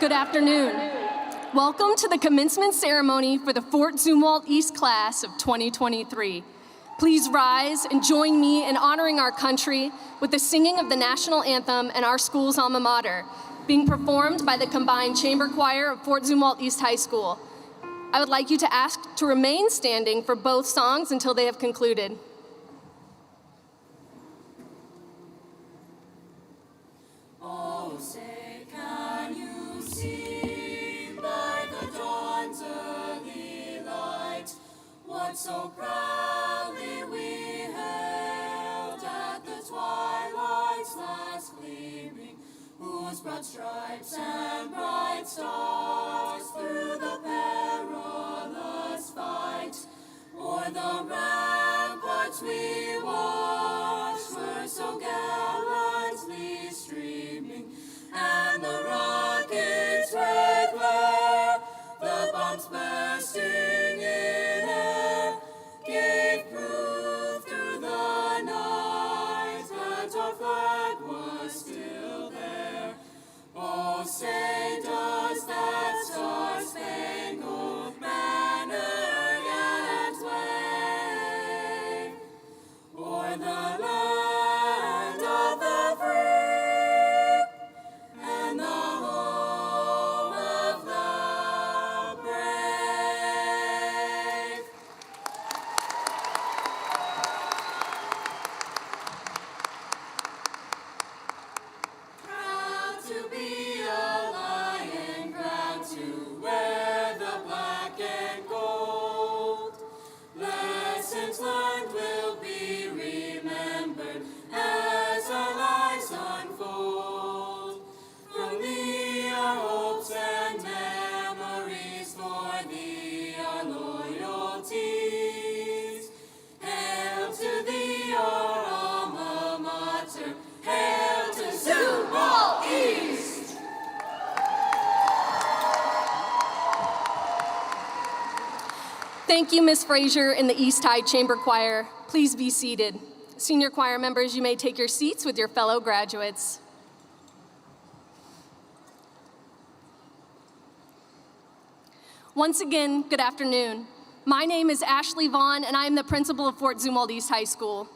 Good afternoon. Welcome to the commencement ceremony for the Fort Zumwalt East class of 2023. Please rise and join me in honoring our country with the singing of the national anthem and our school's alma mater, being performed by the combined chamber choir of Fort Zumwalt East High School. I would like you to ask to remain standing for both songs until they have concluded. Oh, say, can you see by the dawn's early light what so proudly we hailed at the twilight's last gleaming, whose broad stripes and bright stars through the perilous fight o'er the ramparts we watched were so gallantly streaming, and the rockets' red glare, the bombs bursting in air, gave proof through the night that our flag was still there. Oh, say, does that star-spangled banner yet wave o'er the land of the free and the home of the brave? Proud to be a lion, proud to wear the black and gold. Lessons learned will be remembered as our lives unfold. From thee our hopes and memories, for thee our loyalties. Hail to thee our alma mater, hail to Zumwalt East! Thank you, Ms. Frazier and the East High Chamber Choir. Please be seated. Senior choir members, you may take your seats with your fellow graduates. Once again, good afternoon. My name is Ashley Vaughn, and I am the principal of Fort Zumwalt East High School.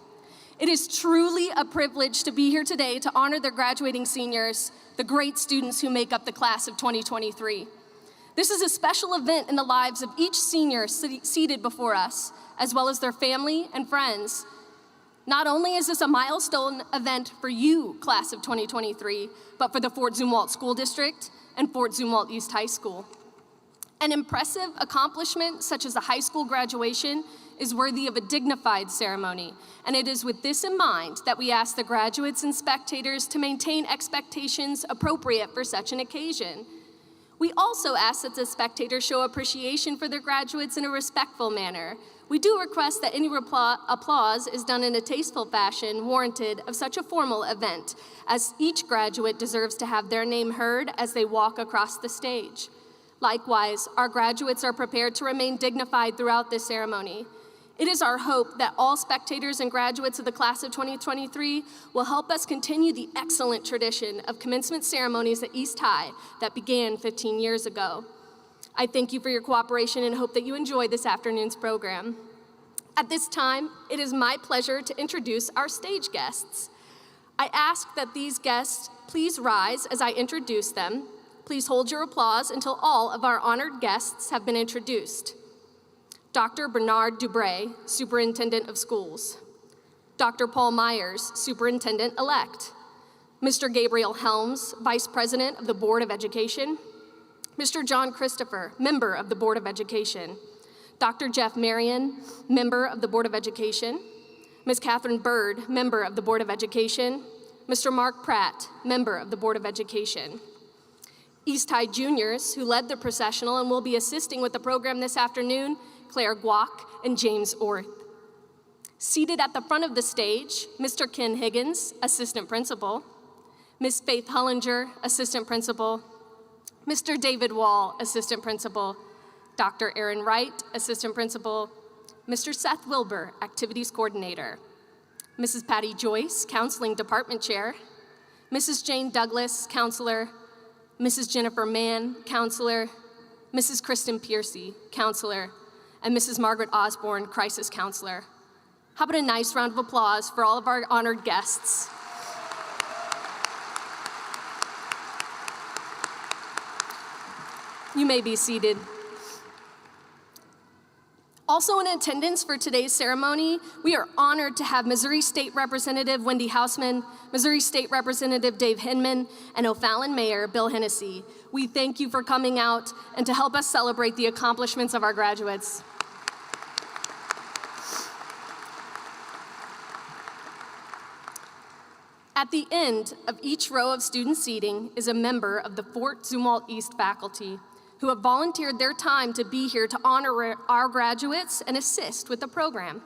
It is truly a privilege to be here today to honor the graduating seniors, the great students who make up the class of 2023. This is a special event in the lives of each senior seated before us, as well as their family and friends. Not only is this a milestone event for you, class of 2023, but for the Fort Zumwalt School District and Fort Zumwalt East High School. An impressive accomplishment such as a high school graduation is worthy of a dignified ceremony, and it is with this in mind that we ask the graduates and spectators to maintain expectations appropriate for such an occasion. We also ask that the spectators show appreciation for their graduates in a respectful manner. We do request that any applause is done in a tasteful fashion warranted of such a formal event, as each graduate deserves to have their name heard as they walk across the stage. Likewise, our graduates are prepared to remain dignified throughout this ceremony. It is our hope that all spectators and graduates of the class of 2023 will help us continue the excellent tradition of commencement ceremonies at East High that began 15 years ago. I thank you for your cooperation and hope that you enjoy this afternoon's program. At this time, it is my pleasure to introduce our stage guests. I ask that these guests please rise as I introduce them. Please hold your applause until all of our honored guests have been introduced. Dr. Bernard Dubray, Superintendent of Schools. Dr. Paul Myers, Superintendent-elect. Mr. Gabriel Helms, Vice President of the Board of Education. Mr. John Christopher, Member of the Board of Education. Dr. Jeff Marion, Member of the Board of Education. Ms. Catherine Bird, Member of the Board of Education. Mr. Mark Pratt, Member of the Board of Education. East High juniors, who led the processional and will be assisting with the program this afternoon, Claire Guac and James Orth. Seated at the front of the stage, Mr. Ken Higgins, Assistant Principal, Ms. Faith Hullinger, Assistant Principal, Mr. David Wall, Assistant Principal, Dr. Aaron Wright, Assistant Principal, Mr. Seth Wilbur, Activities Coordinator, Mrs. Patty Joyce, Counseling Department Chair, Mrs. Jane Douglas, Counselor, Mrs. Jennifer Mann, counselor, Mrs. Kristen Piercy, counselor, and Mrs. Margaret Osborne, crisis counselor. How about a nice round of applause for all of our honored guests? You may be seated. Also in attendance for today's ceremony, we are honored to have Missouri State Representative Wendy Hausman, Missouri State Representative Dave Hinman, and O'Fallon Mayor Bill Hennessy. We thank you for coming out and to help us celebrate the accomplishments of our graduates. At the end of each row of student seating is a member of the Fort Zumwalt East faculty who have volunteered their time to be here to honor our graduates and assist with the program.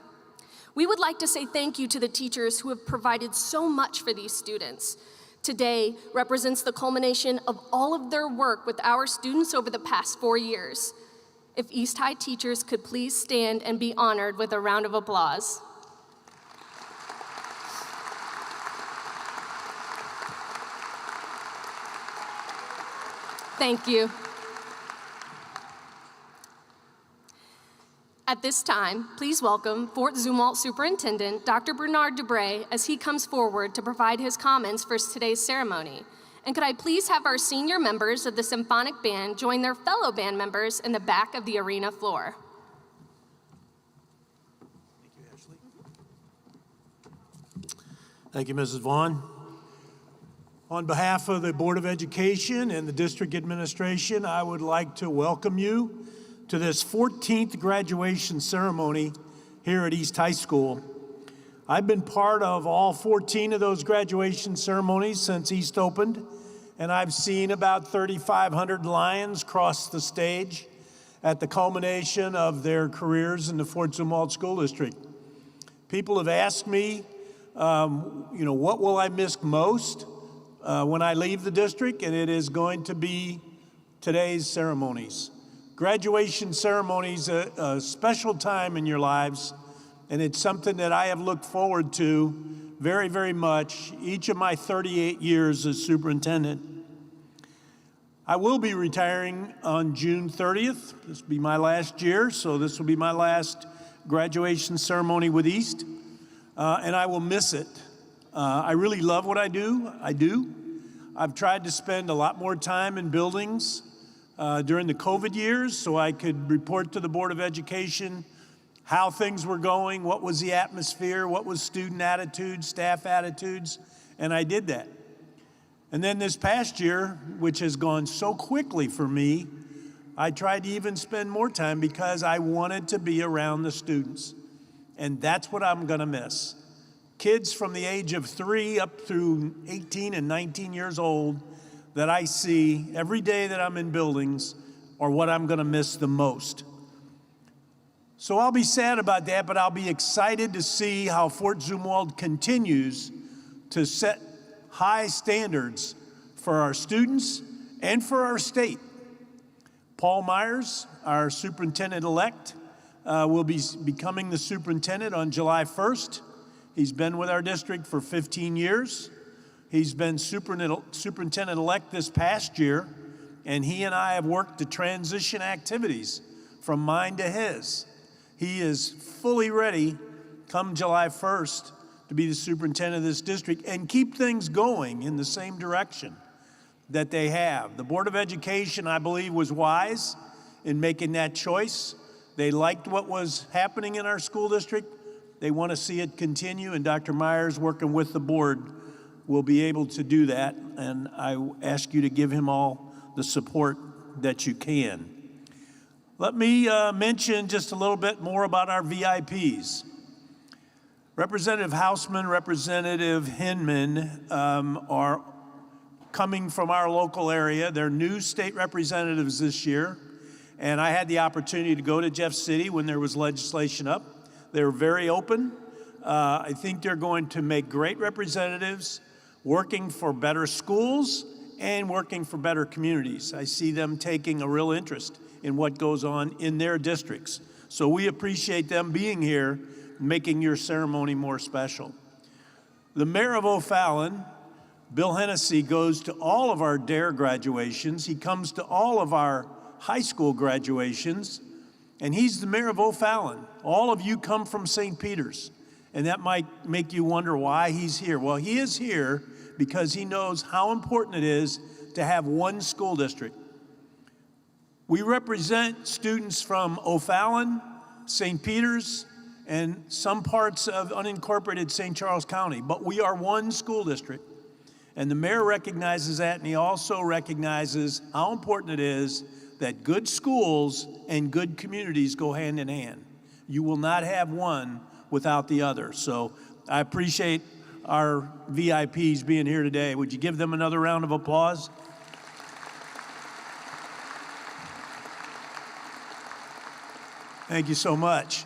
We would like to say thank you to the teachers who have provided so much for these students. Today represents the culmination of all of their work with our students over the past 4 years. If East High teachers could please stand and be honored with a round of applause. Thank you. At this time, please welcome Fort Zumwalt Superintendent Dr. Bernard Dubray as he comes forward to provide his comments for today's ceremony. And could I please have our senior members of the symphonic band join their fellow band members in the back of the arena floor. Thank you, Ashley. Thank you, Mrs. Vaughn. On behalf of the Board of Education and the district administration, I would like to welcome you to this 14th graduation ceremony here at East High School. I've been part of all 14 of those graduation ceremonies since East opened, and I've seen about 3,500 Lions cross the stage at the culmination of their careers in the Fort Zumwalt School District. People have asked me, what will I miss most when I leave the district, and it is going to be today's ceremonies. Graduation ceremonies, a special time in your lives, and it's something that I have looked forward to very, very much each of my 38 years as superintendent. I will be retiring on June 30th. This will be my last year, so this will be my last graduation ceremony with East, and I will miss it. I really love what I do. I've tried to spend a lot more time in buildings during the COVID years so I could report to the Board of Education how things were going, what was the atmosphere, what was student attitudes, staff attitudes, and I did that. And then this past year, which has gone so quickly for me, I tried to even spend more time because I wanted to be around the students. And that's what I'm gonna miss. Kids from the age of 3 up through 18 and 19 years old that I see every day that I'm in buildings are what I'm gonna miss the most. So I'll be sad about that, but I'll be excited to see how Fort Zumwalt continues to set high standards for our students and for our state. Paul Myers, our superintendent-elect, will be becoming the superintendent on July 1st. He's been with our district for 15 years. He's been superintendent-elect this past year, and he and I have worked to transition activities from mine to his. He is fully ready come July 1st to be the superintendent of this district and keep things going in the same direction that they have. The Board of Education, I believe, was wise in making that choice. They liked what was happening in our school district. They want to see it continue, and Dr. Myers, working with the board, will be able to do that, and I ask you to give him all the support that you can. Let me mention just a little bit more about our VIPs. Representative Hausman, Representative Hinman are coming from our local area. They're new state representatives this year, and I had the opportunity to go to Jeff City when there was legislation up. They were very open. I think they're going to make great representatives, working for better schools and working for better communities. I see them taking a real interest in what goes on in their districts. So we appreciate them being here, making your ceremony more special. The Mayor of O'Fallon Bill Hennessy goes to all of our DARE graduations. He comes to all of our high school graduations, and he's the mayor of O'Fallon. All of you come from St. Peter's, and that might make you wonder why he's here. Well, he is here because he knows how important it is to have one school district. We represent students from O'Fallon, St. Peter's, and some parts of unincorporated St. Charles County, but we are one school district. And the mayor recognizes that, and he also recognizes how important it is that good schools and good communities go hand in hand. You will not have one without the other. So I appreciate our VIPs being here today. Would you give them another round of applause? Thank you so much.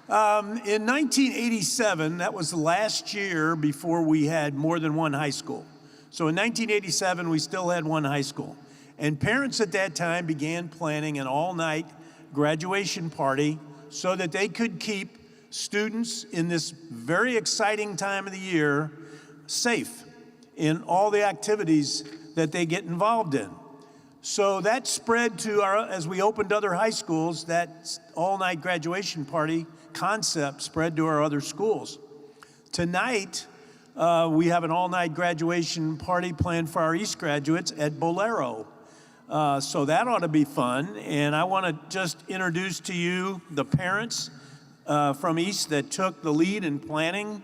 In 1987, that was the last year before we had more than one high school. So in 1987, we still had one high school. And parents at that time began planning an all-night graduation party so that they could keep students in this very exciting time of the year safe in all the activities that they get involved in. So that spread to as we opened other high schools, that all-night graduation party concept spread to our other schools. Tonight, we have an all-night graduation party planned for our East graduates at Bolero. So that ought to be fun. And I want to just introduce to you the parents from East that took the lead in planning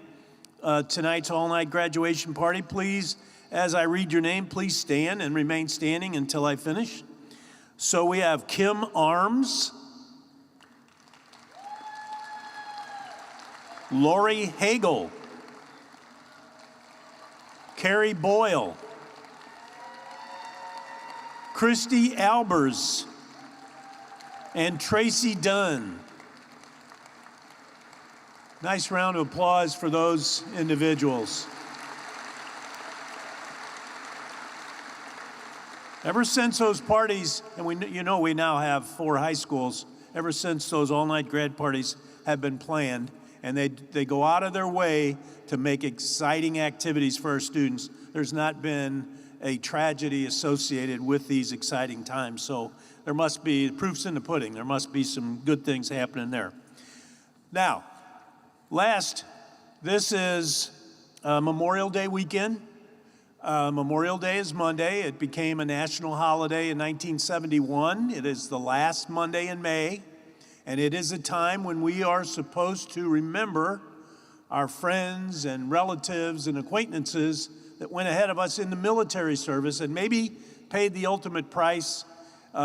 tonight's all-night graduation party. Please, as I read your name, please stand and remain standing until I finish. So we have Kim Arms, Lori Hagel, Carrie Boyle, Christy Albers, and Tracy Dunn. Nice round of applause for those individuals. Ever since those parties, and we now have 4 high schools, ever since those all-night grad parties have been planned, and they go out of their way to make exciting activities for our students, there's not been a tragedy associated with these exciting times. So there must be, proof's in the pudding, there must be some good things happening there. Now, this is Memorial Day weekend. Memorial Day is Monday. It became a national holiday in 1971. It is the last Monday in May, and it is a time when we are supposed to remember our friends and relatives and acquaintances that went ahead of us in the military service and maybe paid the ultimate price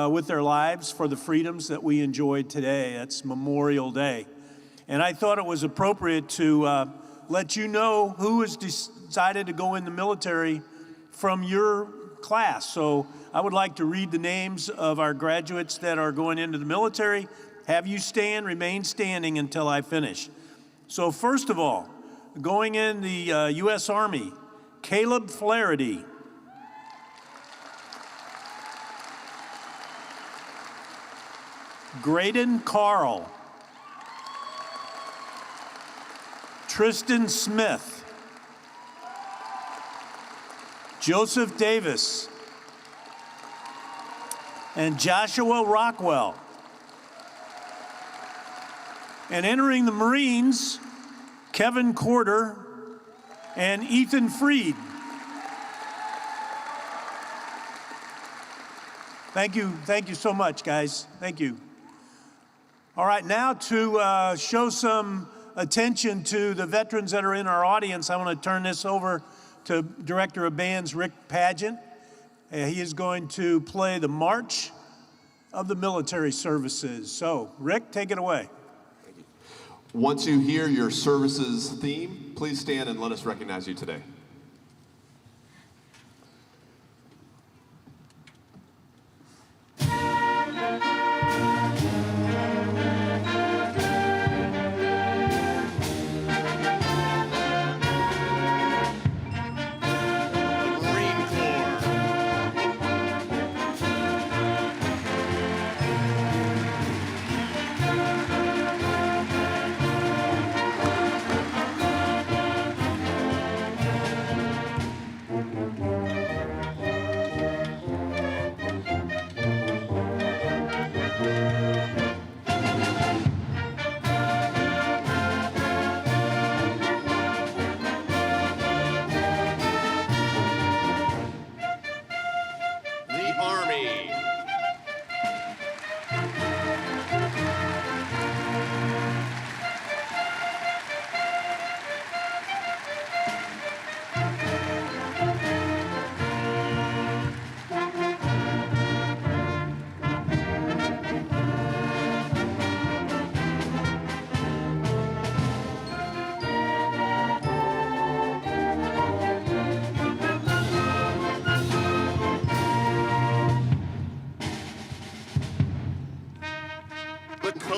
with their lives for the freedoms that we enjoyed today. That's Memorial Day. And I thought it was appropriate to let you know who has decided to go in the military from your class. So I would like to read the names of our graduates that are going into the military. Have you remain standing until I finish. So first of all, going in the U.S. Army, Caleb Flaherty. Graydon Carl. Tristan Smith. Joseph Davis. And Joshua Rockwell. And entering the Marines, Kevin Corder and Ethan Freed. Thank you so much, guys. Thank you. All right, now to show some attention to the veterans that are in our audience, I want to turn this over to Director of Bands, Rick Pageant. He is going to play the March of the Military Services. So, Rick, take it away. Thank you. Once you hear your services theme, please stand and let us recognize you today.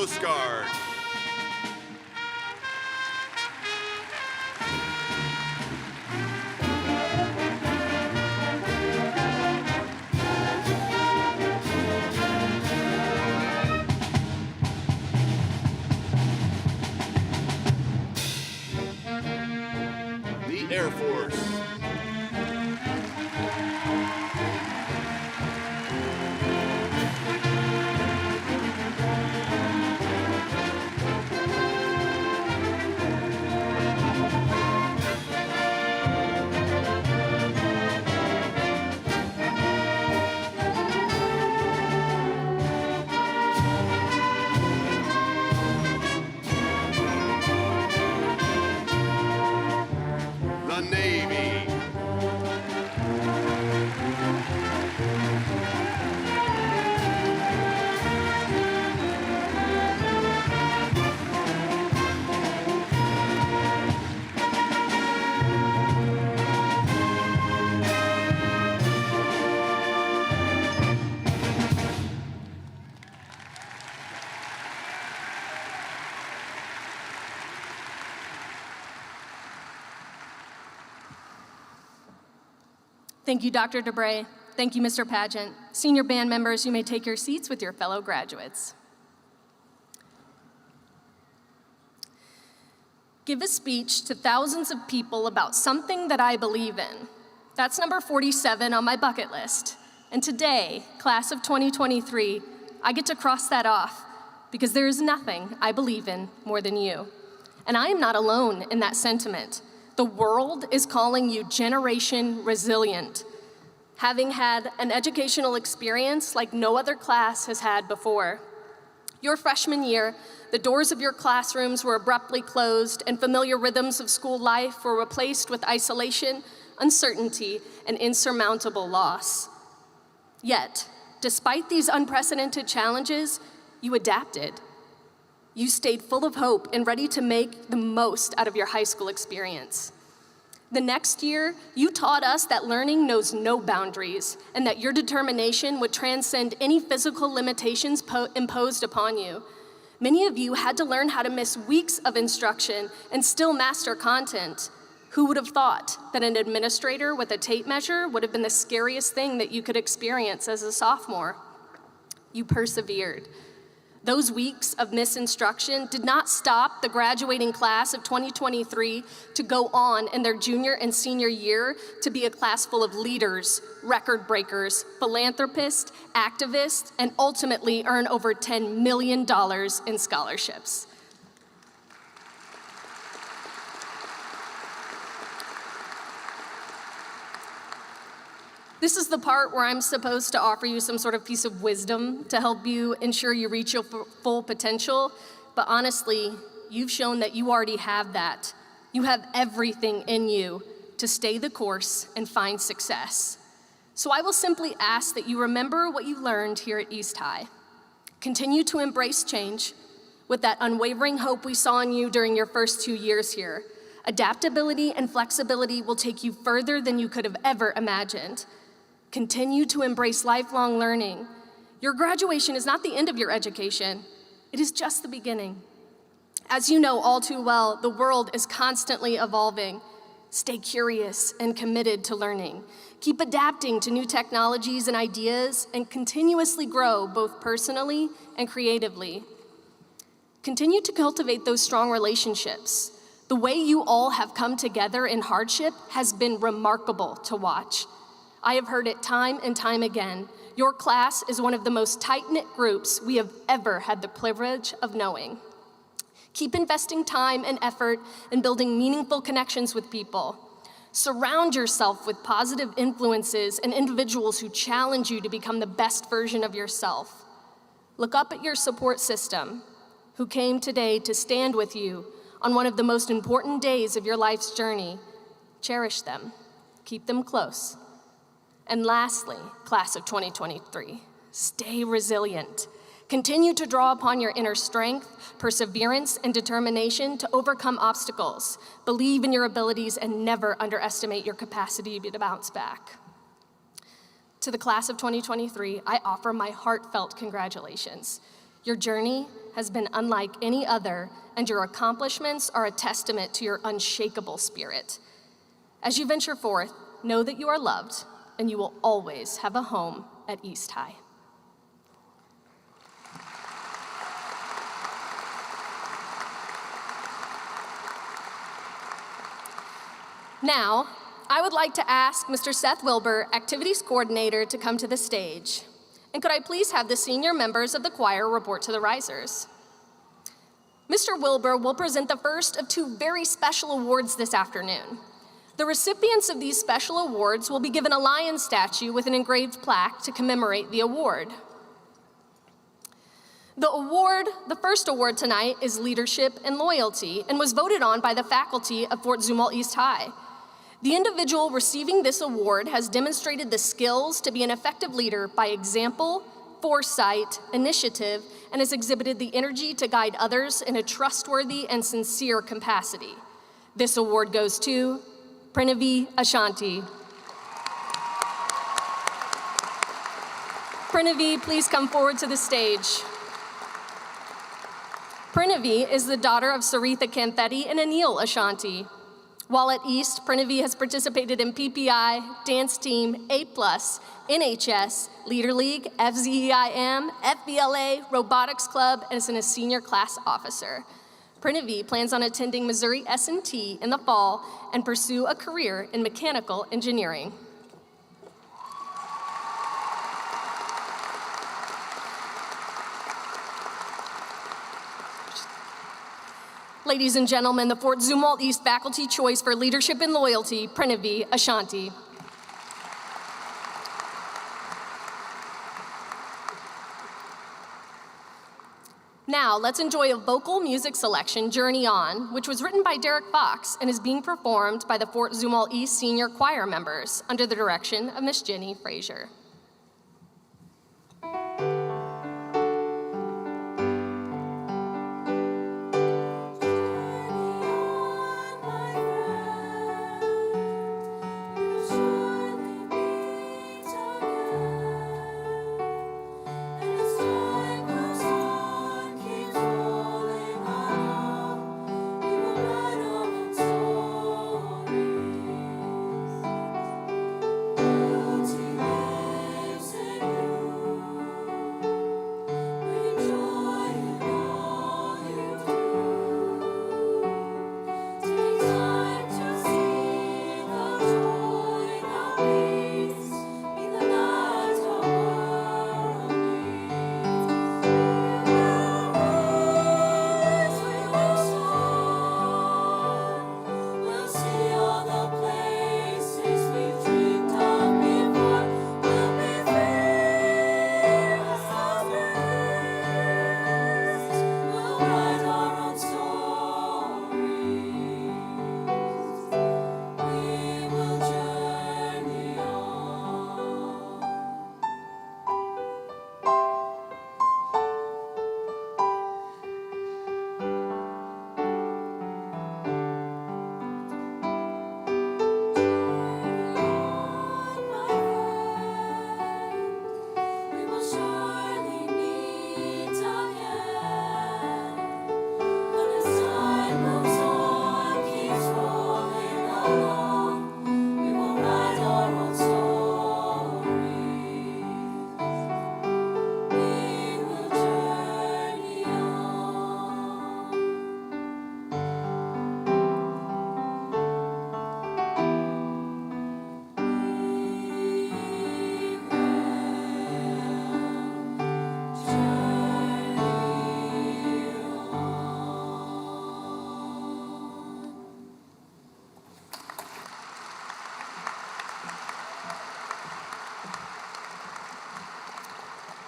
Coast Guard. The Air Force. The Navy. Thank you, Dr. DeBray. Thank you, Mr. Pageant. Senior band members, you may take your seats with your fellow graduates. Give a speech to thousands of people about something that I believe in. That's number 47 on my bucket list. And today, class of 2023, I get to cross that off because there is nothing I believe in more than you. And I am not alone in that sentiment. The world is calling you Generation Resilient, having had an educational experience like no other class has had before. Your freshman year, the doors of your classrooms were abruptly closed and familiar rhythms of school life were replaced with isolation, uncertainty, and insurmountable loss. Yet, despite these unprecedented challenges, you adapted. You stayed full of hope and ready to make the most out of your high school experience. The next year, you taught us that learning knows no boundaries and that your determination would transcend any physical limitations imposed upon you. Many of you had to learn how to miss weeks of instruction and still master content. Who would have thought that an administrator with a tape measure would have been the scariest thing that you could experience as a sophomore? You persevered. Those weeks of misinstruction did not stop the graduating class of 2023 to go on in their junior and senior year to be a class full of leaders, record breakers, philanthropists, activists, and ultimately earn over $10 million in scholarships. This is the part where I'm supposed to offer you some sort of piece of wisdom to help you ensure you reach your full potential, but honestly, you've shown that you already have that. You have everything in you to stay the course and find success. So I will simply ask that you remember what you learned here at East High. Continue to embrace change with that unwavering hope we saw in you during your first 2 years here. Adaptability and flexibility will take you further than you could have ever imagined. Continue to embrace lifelong learning. Your graduation is not the end of your education. It is just the beginning. As you know all too well, the world is constantly evolving. Stay curious and committed to learning. Keep adapting to new technologies and ideas and continuously grow both personally and creatively. Continue to cultivate those strong relationships. The way you all have come together in hardship has been remarkable to watch. I have heard it time and time again. Your class is one of the most tight-knit groups we have ever had the privilege of knowing. Keep investing time and effort in building meaningful connections with people. Surround yourself with positive influences and individuals who challenge you to become the best version of yourself. Look up at your support system, who came today to stand with you on one of the most important days of your life's journey. Cherish them. Keep them close. And lastly, class of 2023, stay resilient. Continue to draw upon your inner strength, perseverance, and determination to overcome obstacles. Believe in your abilities and never underestimate your capacity to bounce back. To the class of 2023, I offer my heartfelt congratulations. Your journey has been unlike any other, and your accomplishments are a testament to your unshakable spirit. As you venture forth, know that you are loved, and you will always have a home at East High. Now, I would like to ask Mr. Seth Wilbur, Activities Coordinator, to come to the stage. And could I please have the senior members of the choir report to the risers? Mr. Wilbur will present the first of two very special awards this afternoon. The recipients of these special awards will be given a lion statue with an engraved plaque to commemorate the award. The first award tonight is Leadership and Loyalty and was voted on by the faculty of Fort Zumwalt East High. The individual receiving this award has demonstrated the skills to be an effective leader by example, foresight, initiative, and has exhibited the energy to guide others in a trustworthy and sincere capacity. This award goes to Pranavi Ashanti. Pranavi, please come forward to the stage. Pranavi is the daughter of Saritha Kanthetti and Anil Ashanti. While at East, Pranavi has participated in PPI, Dance Team, A+, NHS, Leader League, FZEIM, FBLA, Robotics Club, and is a senior class officer. Pranavi plans on attending Missouri S&T in the fall and pursue a career in mechanical engineering. Ladies and gentlemen, the Fort Zumwalt East Faculty Choice for Leadership and Loyalty, Pranavi Ashanti. Now, let's enjoy a vocal music selection, Journey On, which was written by Derek Fox and is being performed by the Fort Zumwalt East Senior Choir members under the direction of Miss Jenny Frazier.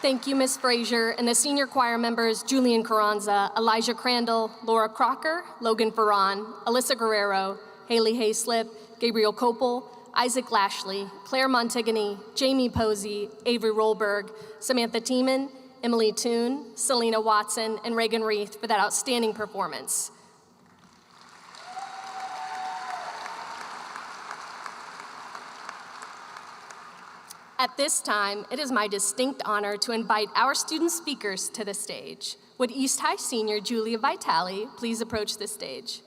Thank you, Ms. Frazier, and the senior choir members, Julian Carranza, Elijah Crandall, Laura Crocker, Logan Ferran, Alyssa Guerrero, Haley Hayslip, Gabriel Kopel, Isaac Lashley, Claire Montigany, Jamie Posey, Avery Rollberg, Samantha Tiemann, Emily Toon, Selena Watson, and Reagan Reith for that outstanding performance. At this time, it is my distinct honor to invite our student speakers to the stage. Would East High senior Julia Vitale please approach the stage?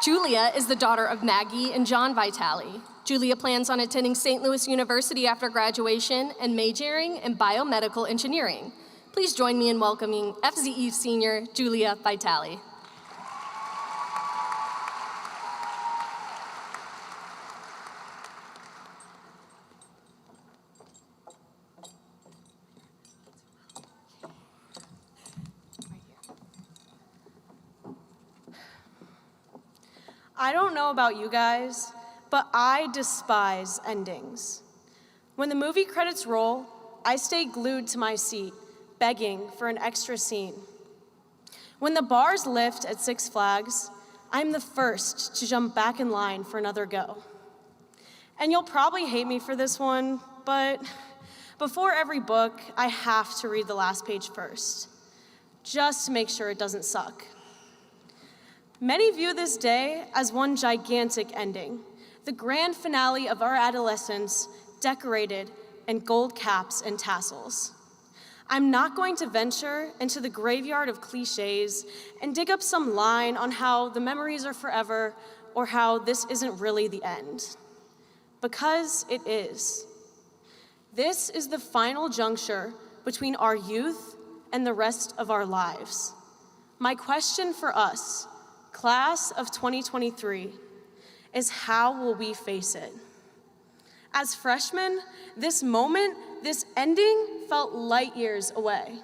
Julia is the daughter of Maggie and John Vitale. Julia plans on attending St. Louis University after graduation and majoring in biomedical engineering. Please join me in welcoming FZE senior Julia Vitale. I don't know about you guys, but I despise endings. When the movie credits roll, I stay glued to my seat, begging for an extra scene. When the bars lift at Six Flags, I'm the first to jump back in line for another go. And you'll probably hate me for this one, but before every book, I have to read the last page first, just to make sure it doesn't suck. Many view this day as one gigantic ending, the grand finale of our adolescence, decorated in gold caps and tassels. I'm not going to venture into the graveyard of cliches and dig up some line on how the memories are forever or how this isn't really the end. Because it is. This is the final juncture between our youth and the rest of our lives. My question for us, class of 2023, is how will we face it? As freshmen, this moment, this ending felt light years away.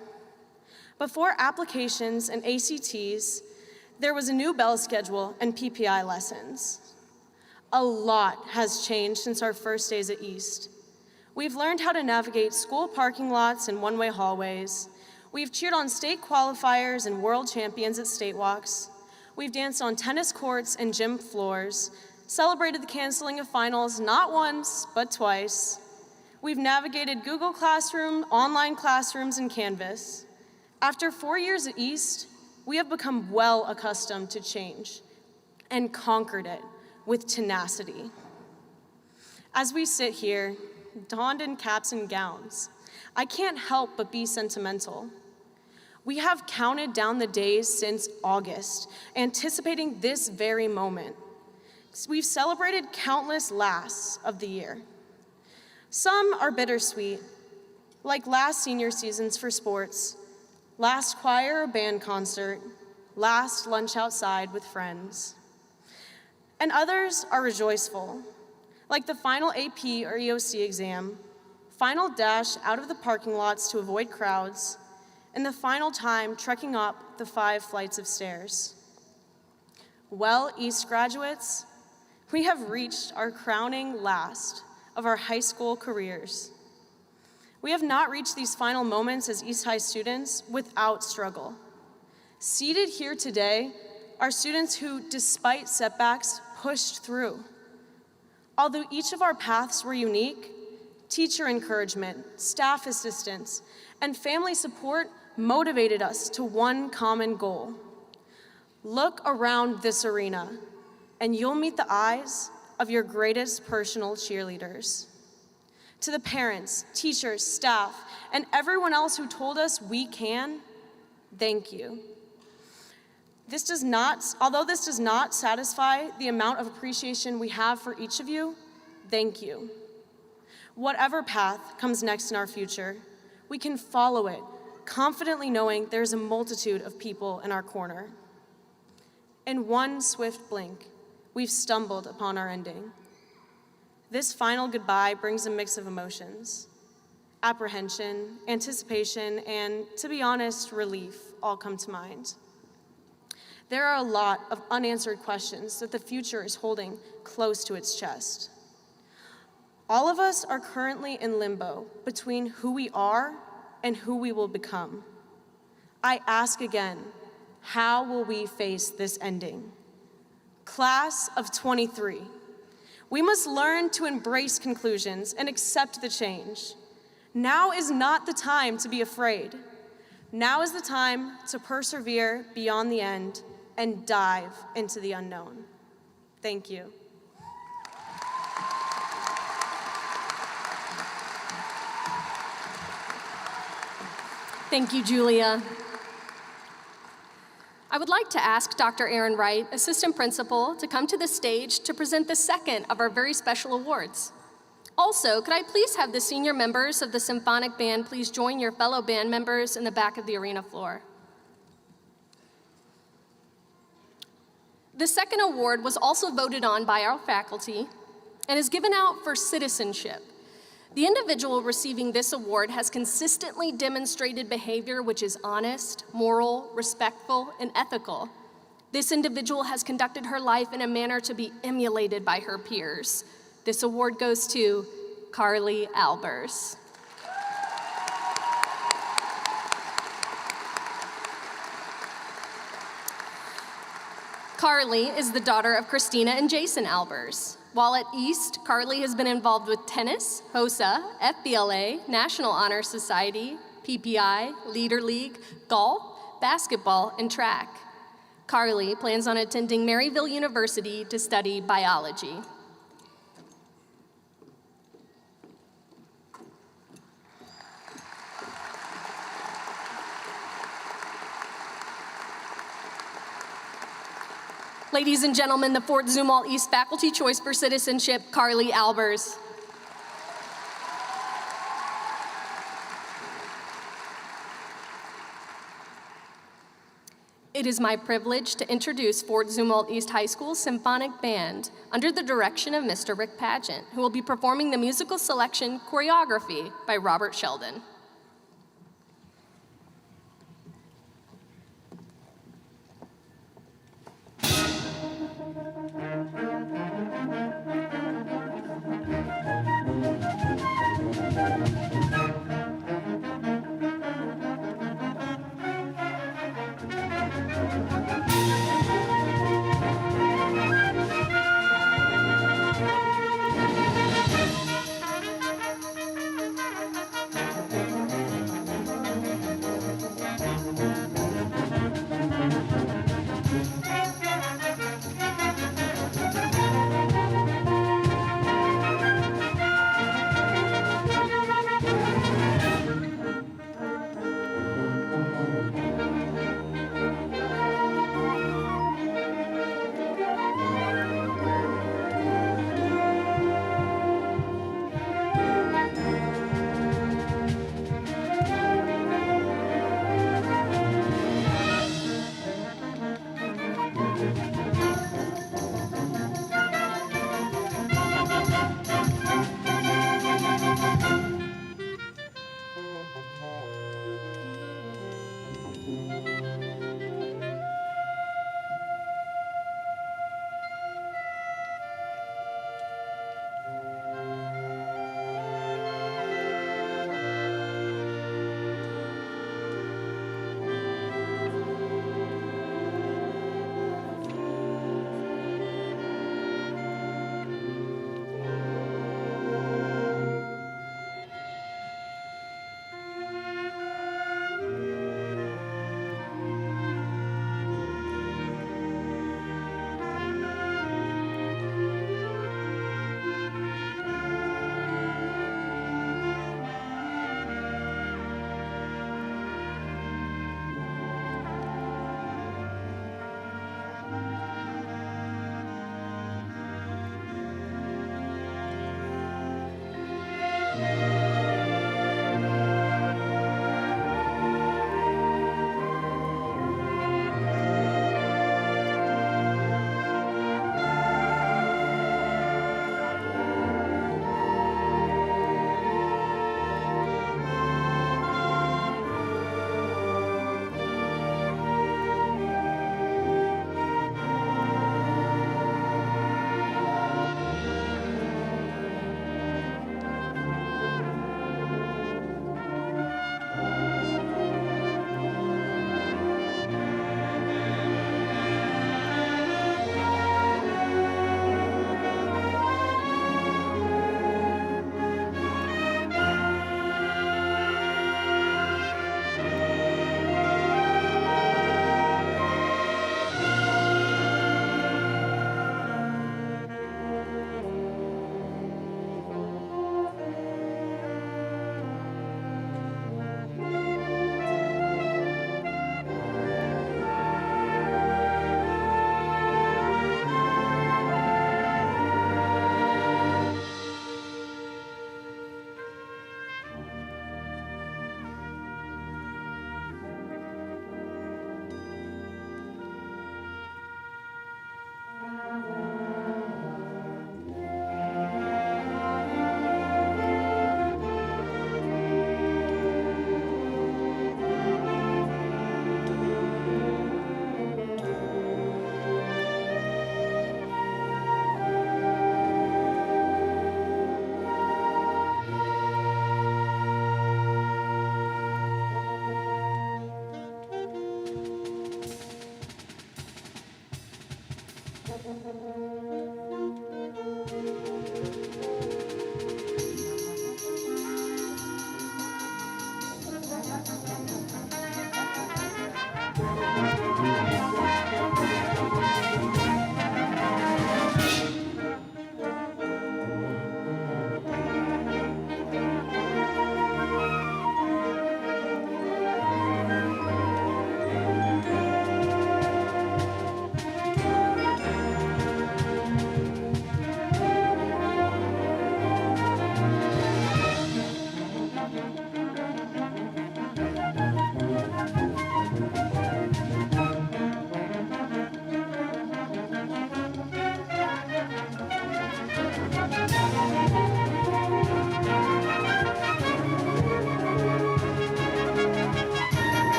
Before applications and ACTs, there was a new bell schedule and PPI lessons. A lot has changed since our first days at East. We've learned how to navigate school parking lots and one-way hallways. We've cheered on state qualifiers and world champions at state walks. We've danced on tennis courts and gym floors, celebrated the canceling of finals not once, but twice. We've navigated Google Classroom, online classrooms, and Canvas. After 4 years at East, we have become well accustomed to change and conquered it with tenacity. As we sit here, donned in caps and gowns, I can't help but be sentimental. We have counted down the days since August, anticipating this very moment. We've celebrated countless lasts of the year. Some are bittersweet, like last senior seasons for sports, last choir or band concert, last lunch outside with friends. And others are rejoiceful, like the final AP or EOC exam, final dash out of the parking lots to avoid crowds, and the final time trekking up the 5 flights of stairs. Well, East graduates, we have reached our crowning last of our high school careers. We have not reached these final moments as East High students without struggle. Seated here today are students who, despite setbacks, pushed through. Although each of our paths were unique, teacher encouragement, staff assistance, and family support motivated us to one common goal. Look around this arena, and you'll meet the eyes of your greatest personal cheerleaders. To the parents, teachers, staff, and everyone else who told us we can, thank you. Although this does not satisfy the amount of appreciation we have for each of you, thank you. Whatever path comes next in our future, we can follow it, confidently knowing there's a multitude of people in our corner. In one swift blink, we've stumbled upon our ending. This final goodbye brings a mix of emotions. Apprehension, anticipation, and, to be honest, relief all come to mind. There are a lot of unanswered questions that the future is holding close to its chest. All of us are currently in limbo between who we are and who we will become. I ask again, how will we face this ending? Class of 23, we must learn to embrace conclusions and accept the change. Now is not the time to be afraid. Now is the time to persevere beyond the end and dive into the unknown. Thank you. Thank you, Julia. I would like to ask Dr. Aaron Wright, Assistant Principal, to come to the stage to present the second of our very special awards. Also, could I please have the senior members of the symphonic band please join your fellow band members in the back of the arena floor. The second award was also voted on by our faculty and is given out for citizenship. The individual receiving this award has consistently demonstrated behavior which is honest, moral, respectful, and ethical. This individual has conducted her life in a manner to be emulated by her peers. This award goes to Carly Albers. Carly is the daughter of Christina and Jason Albers. While at East, Carly has been involved with tennis, HOSA, FBLA, National Honor Society, PPI, Leader League, golf, basketball, and track. Carly plans on attending Maryville University to study biology. Ladies and gentlemen, the Fort Zumwalt East Faculty Choice for Citizenship, Carly Albers. It is my privilege to introduce Fort Zumwalt East High School Symphonic Band under the direction of Mr. Rick Pageant, who will be performing the musical selection choreography by Robert Sheldon.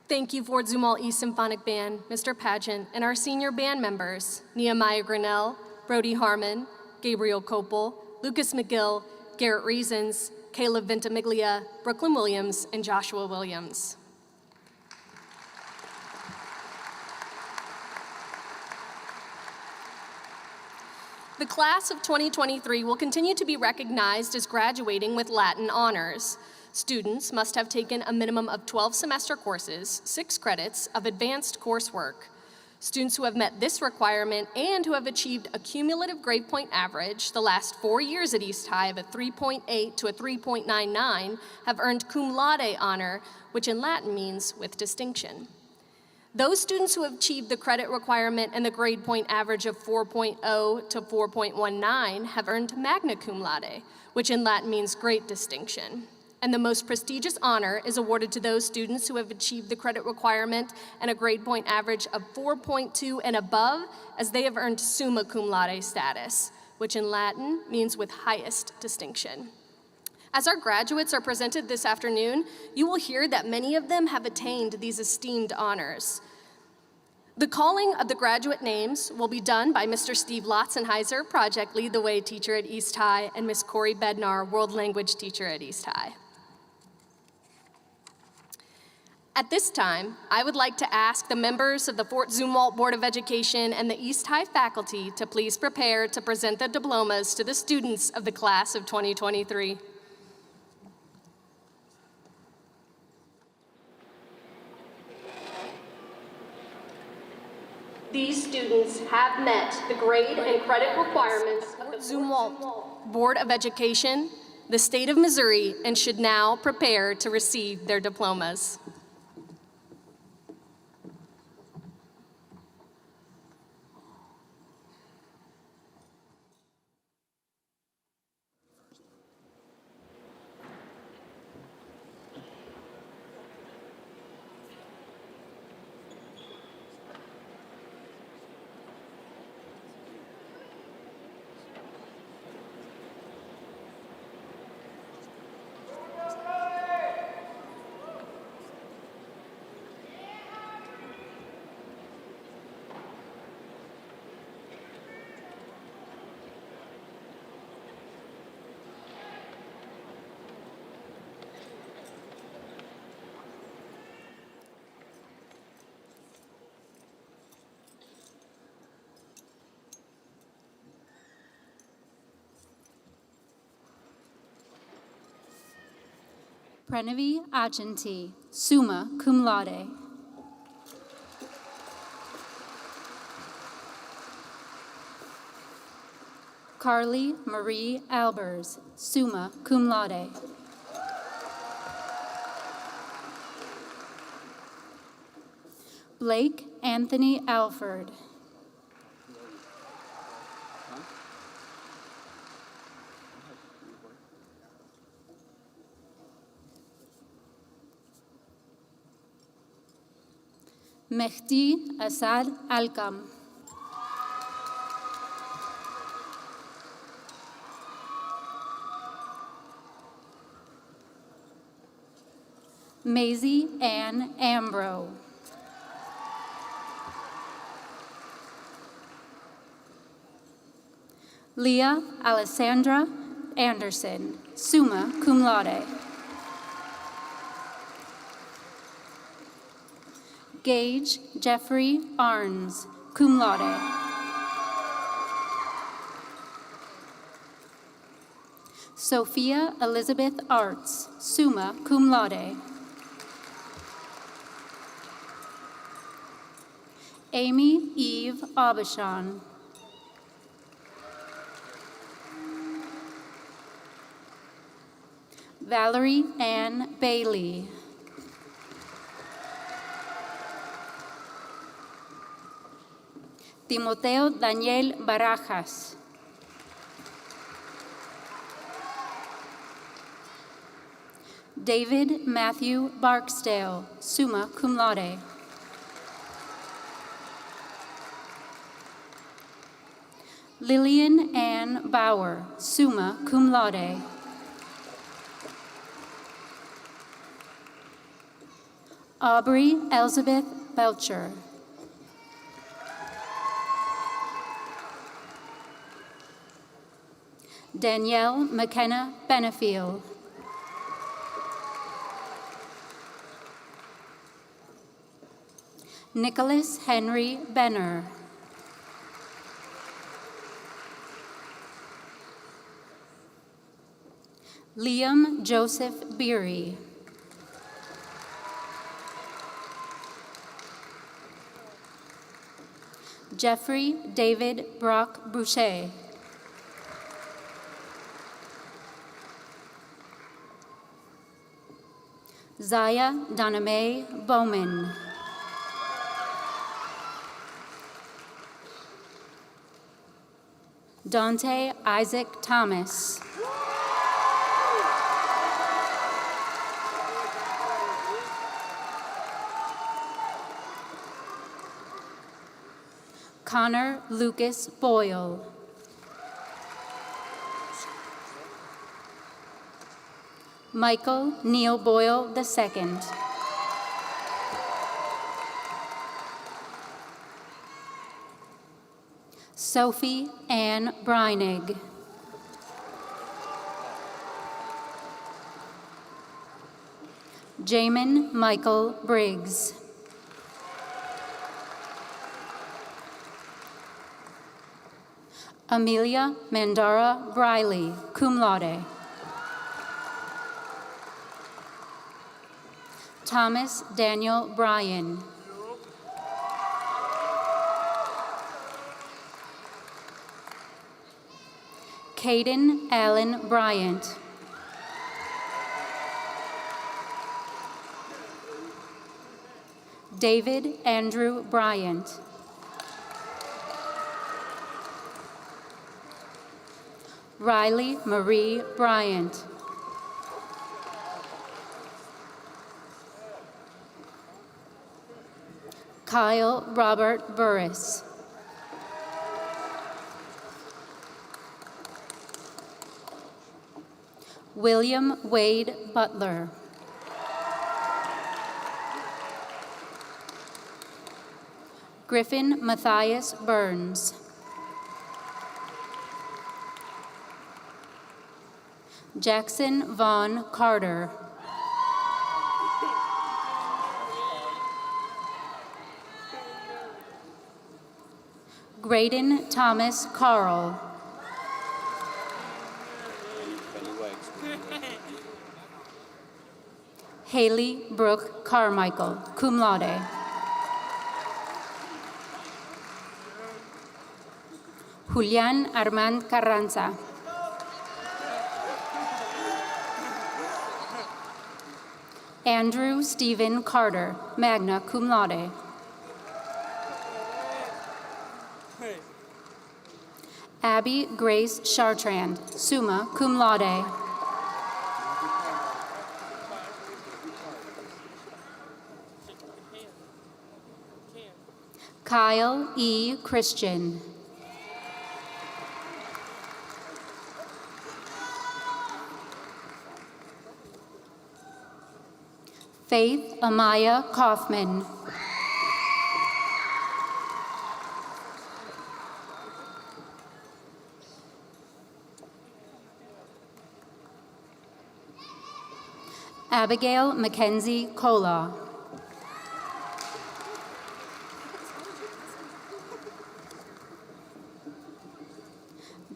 Thank you, Fort Zumwalt East Symphonic Band, Mr. Pageant, and our senior band members, Nehemiah Grinnell, Brody Harmon, Gabriel Copel, Lucas McGill, Garrett Reasons, Caleb Ventimiglia, Brooklyn Williams, and Joshua Williams. The class of 2023 will continue to be recognized as graduating with Latin honors. Students must have taken a minimum of 12 semester courses, 6 credits of advanced coursework. Students who have met this requirement and who have achieved a cumulative grade point average the last 4 years at East High of a 3.8 to a 3.99 have earned cum laude honor, which in Latin means with distinction. Those students who have achieved the credit requirement and the grade point average of 4.0 to 4.19 have earned magna cum laude, which in Latin means great distinction. And the most prestigious honor is awarded to those students who have achieved the credit requirement and a grade point average of 4.2 and above, as they have earned summa cum laude status, which in Latin means with highest distinction. As our graduates are presented this afternoon, you will hear that many of them have attained these esteemed honors. The calling of the graduate names will be done by Mr. Steve Lotzenheiser, Project Lead the Way teacher at East High, and Ms. Corey Bednar, World Language teacher at East High. At this time, I would like to ask the members of the Fort Zumwalt Board of Education and the East High faculty to please prepare to present the diplomas to the students of the class of 2023. These students have met the grade and credit requirements of the Zumwalt Board of Education, the state of Missouri, and should now prepare to receive their diplomas. Pranavi Ajanti, summa cum laude. Carly Marie Albers, summa cum laude. Blake Anthony Alford. Mehdi Asad Alkam. Maisie Ann Ambro. Leah Alessandra Anderson, summa cum laude. Gage Jeffrey Arns, cum laude. Sophia Elizabeth Arts, summa cum laude. Amy Eve Abishan. Valerie Ann Bailey. Timoteo Daniel Barajas. David Matthew Barksdale, summa cum laude. Lillian Ann Bauer, summa cum laude. Aubrey Elizabeth Belcher. Danielle McKenna Benefiel. Nicholas Henry Benner. Liam Joseph Beery. Jeffrey David Brock Boucher. Zaya Doname Bowman. Dante Isaac Thomas. Connor Lucas Boyle. Michael Neil Boyle II. Sophie Ann Breinig. Jamin Michael Briggs. Amelia Mandara Briley, cum laude. Thomas Daniel Bryan. Caden Allen Bryant. David Andrew Bryant. Riley Marie Bryant. Kyle Robert Burris. William Wade Butler. Griffin Matthias Burns. Jackson Vaughn Carter. Graydon Thomas Carl. Haley Brooke Carmichael, cum laude. Julian Armand Carranza. Andrew Stephen Carter, magna cum laude. Abby Grace Chartrand, summa cum laude. Kyle E. Christian. Faith Amaya Kaufman. Abigail Mackenzie Kola.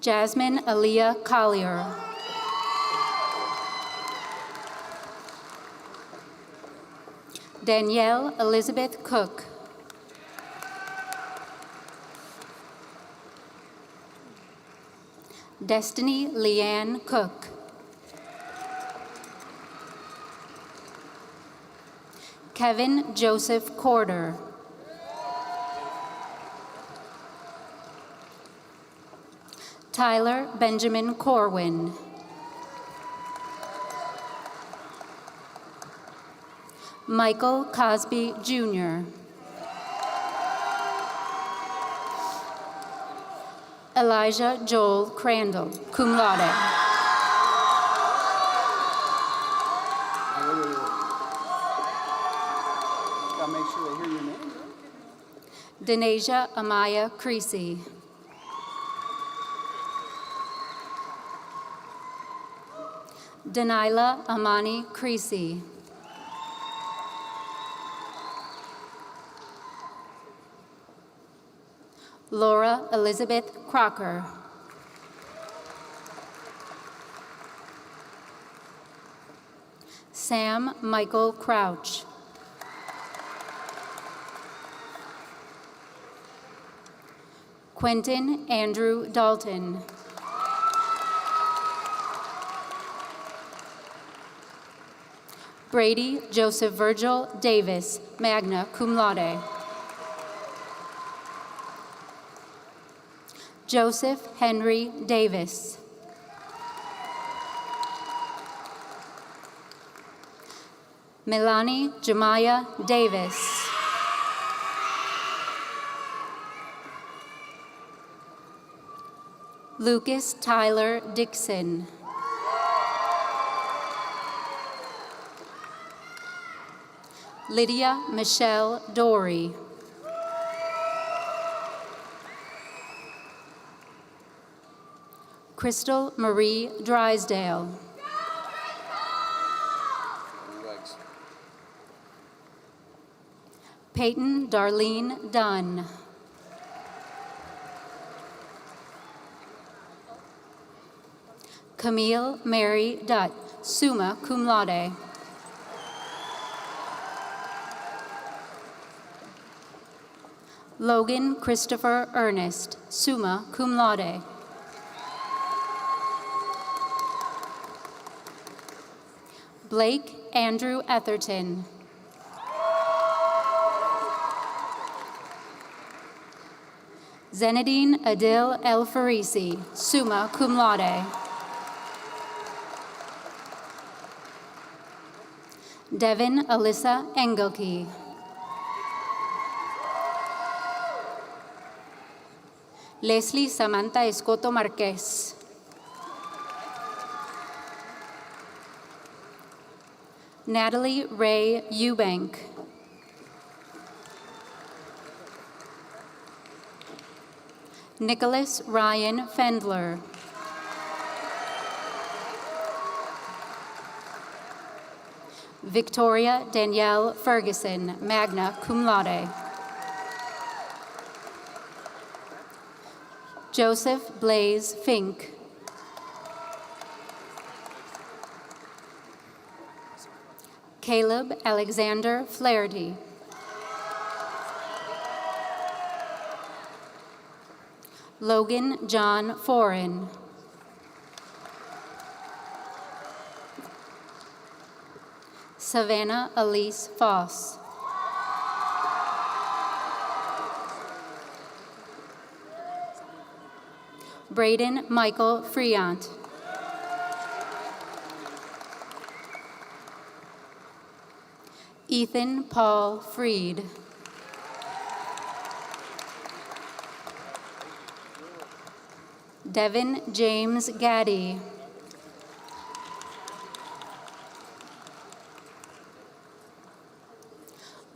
Jasmine Aaliyah Collier. Danielle Elizabeth Cook. Destiny Leanne Cook. Kevin Joseph Corder. Tyler Benjamin Corwin. Michael Cosby Jr. Elijah Joel Crandall, cum laude. Denasia Amaya Creasy. Denila Amani Creasy. Laura Elizabeth Crocker. Sam Michael Crouch. Quentin Andrew Dalton. Brady Joseph Virgil Davis, magna cum laude. Joseph Henry Davis. Melanie Jemiah Davis. Lucas Tyler Dixon. Lydia Michelle Dory. Crystal Marie Drysdale. Peyton Darlene Dunn. Camille Mary Dutt, summa cum laude. Logan Christopher Ernest, summa cum laude. Blake Andrew Etherton. Zenedine Adil El Farisi, summa cum laude. Devin Alyssa Engelke. Leslie Samantha Escoto Marquez. Natalie Ray Eubank. Nicholas Ryan Fendler. Victoria Danielle Ferguson, magna cum laude. Joseph Blaze Fink. Caleb Alexander Flaherty. Logan John Foran. Savannah Elise Foss. Braden Michael Friant. Ethan Paul Freed. Devin James Gaddy.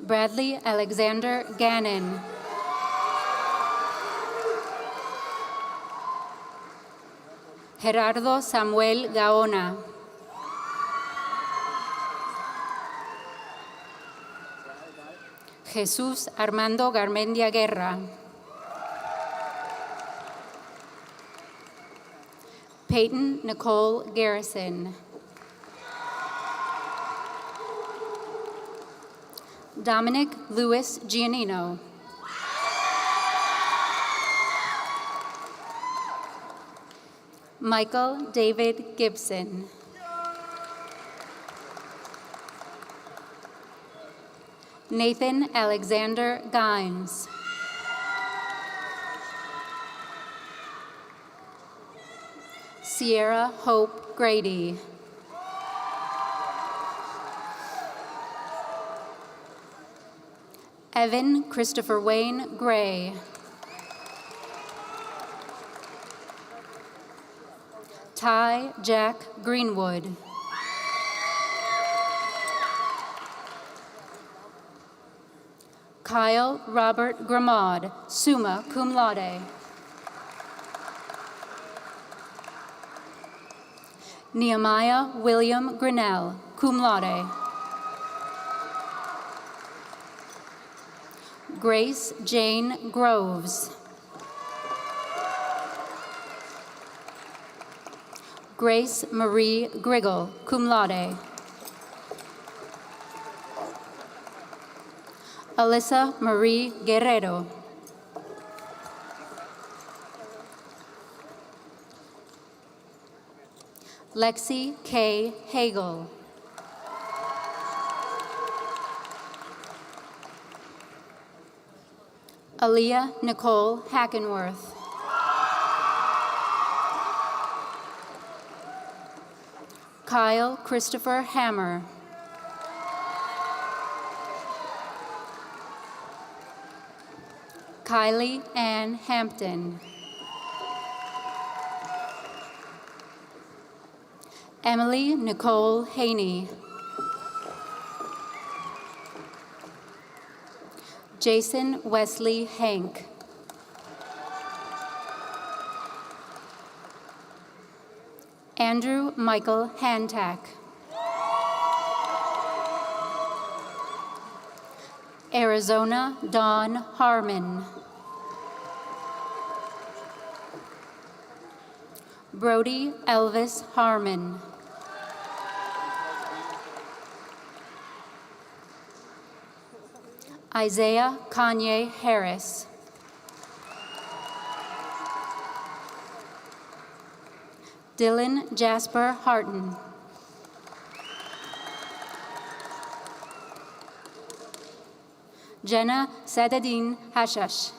Bradley Alexander Gannon. Gerardo Samuel Gaona. Jesús Armando Garmendia Guerra. Peyton Nicole Garrison. Dominic Louis Giannino. Michael David Gibson. Nathan Alexander Gines. Sierra Hope Grady. Evan Christopher Wayne Gray. Ty Jack Greenwood. Kyle Robert Gramad, summa cum laude. Nehemiah William Grinnell, cum laude. Grace Jane Groves. Grace Marie Griggle, cum laude. Alyssa Marie Guerrero. Lexi K. Hagel. Aaliyah Nicole Hackenworth. Kyle Christopher Hammer. Kylie Ann Hampton. Emily Nicole Haney. Jason Wesley Hank. Andrew Michael Hantak. Arizona Dawn Harmon. Brody Elvis Harmon. Isaiah Kanye Harris. Dylan Jasper Harton. Jenna Sadadin Hashash.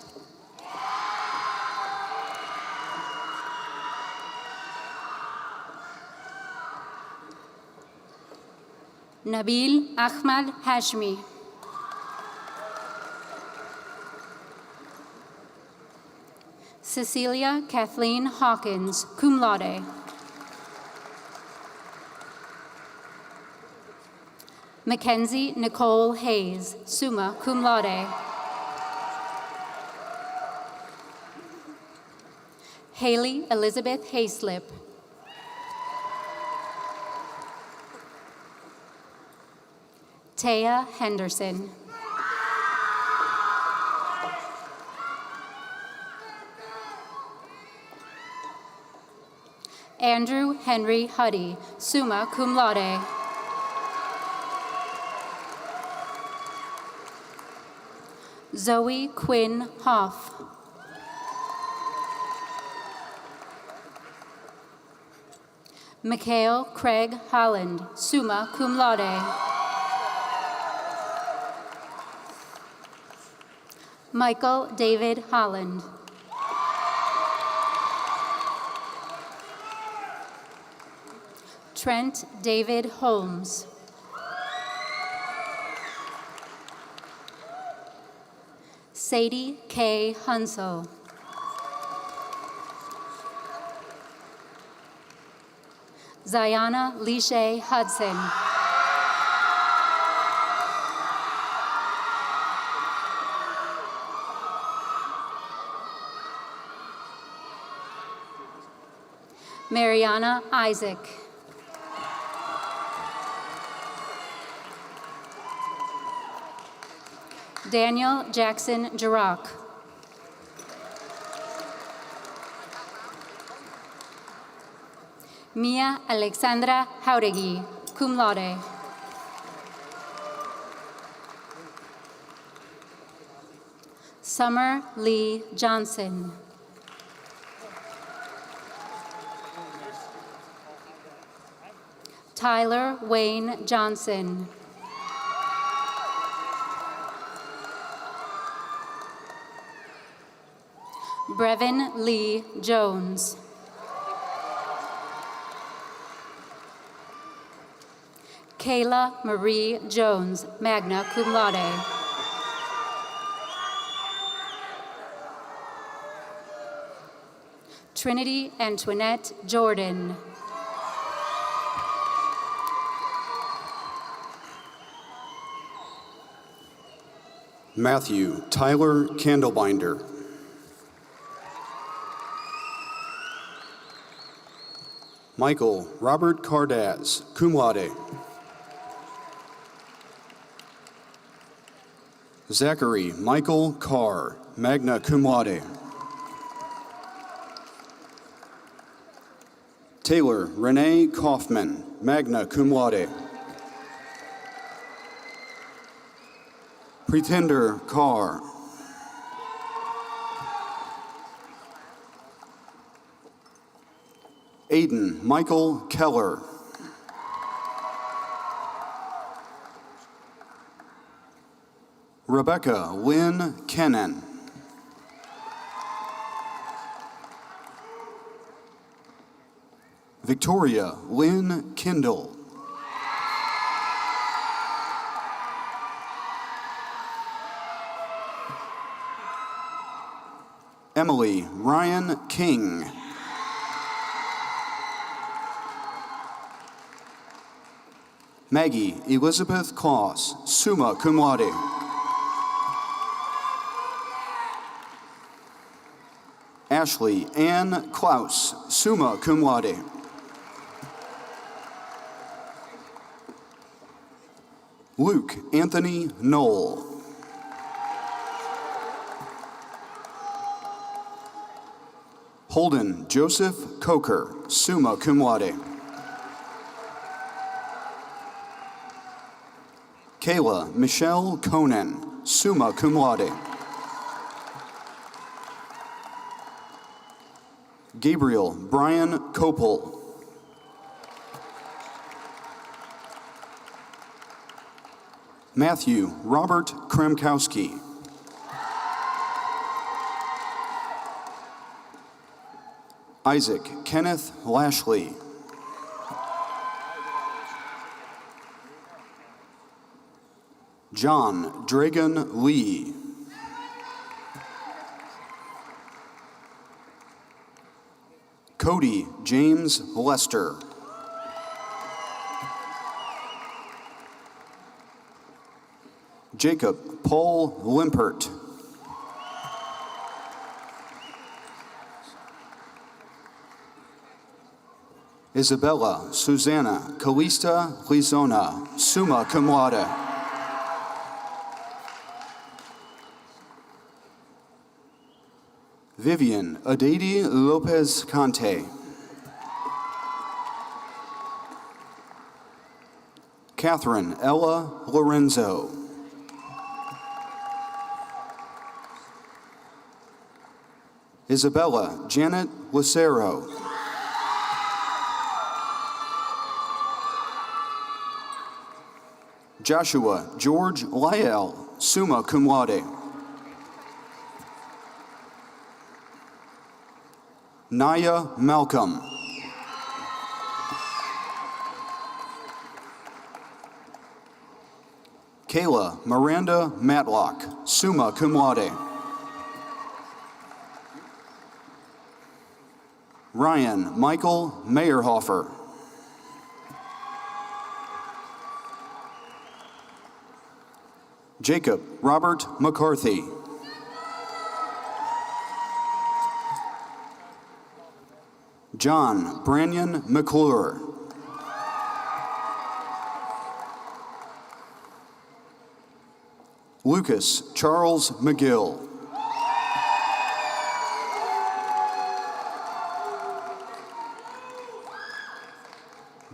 Nabil Ahmad Hashmi. Cecilia Kathleen Hawkins, cum laude. Mackenzie Nicole Hayes, summa cum laude. Haley Elizabeth Hayslip. Taya Henderson. Andrew Henry Huddy, summa cum laude. Zoe Quinn Hoff. Mikhail Craig Holland, summa cum laude. Michael David Holland. Trent David Holmes. Sadie K. Hunsel. Ziana Lishay Hudson. Mariana Isaac. Daniel Jackson Jirac. Mia Alexandra Jauregui, cum laude. Summer Lee Johnson. Tyler Wayne Johnson. Brevin Lee Jones. Kayla Marie Jones, magna cum laude. Trinity Antoinette Jordan. Matthew Tyler Candlebinder. Michael Robert Cardaz, cum laude. Zachary Michael Carr, magna cum laude. Taylor Renee Kaufman, magna cum laude. Pretender Carr. Aiden Michael Keller. Rebecca Lynn Kennan. Victoria Lynn Kindle. Emily Ryan King. Maggie Elizabeth Claus, summa cum laude. Ashley Ann Klaus, summa cum laude. Luke Anthony Knoll. Holden Joseph Coker, summa cum laude. Kayla Michelle Conan, summa cum laude. Gabriel Brian Kopel. Matthew Robert Kremkowski. Isaac Kenneth Lashley. John Dragon Lee. Cody James Lester. Jacob Paul Limpert. Isabella Susanna Calista Lizona, summa cum laude. Vivian Adedi Lopez Conte. Catherine Ella Lorenzo. Isabella Janet Lucero. Joshua George Lyell, summa cum laude. Naya Malcolm. Kayla Miranda Matlock, summa cum laude. Ryan Michael Meyerhofer. Jacob Robert McCarthy. John Branyan McClure. Lucas Charles McGill.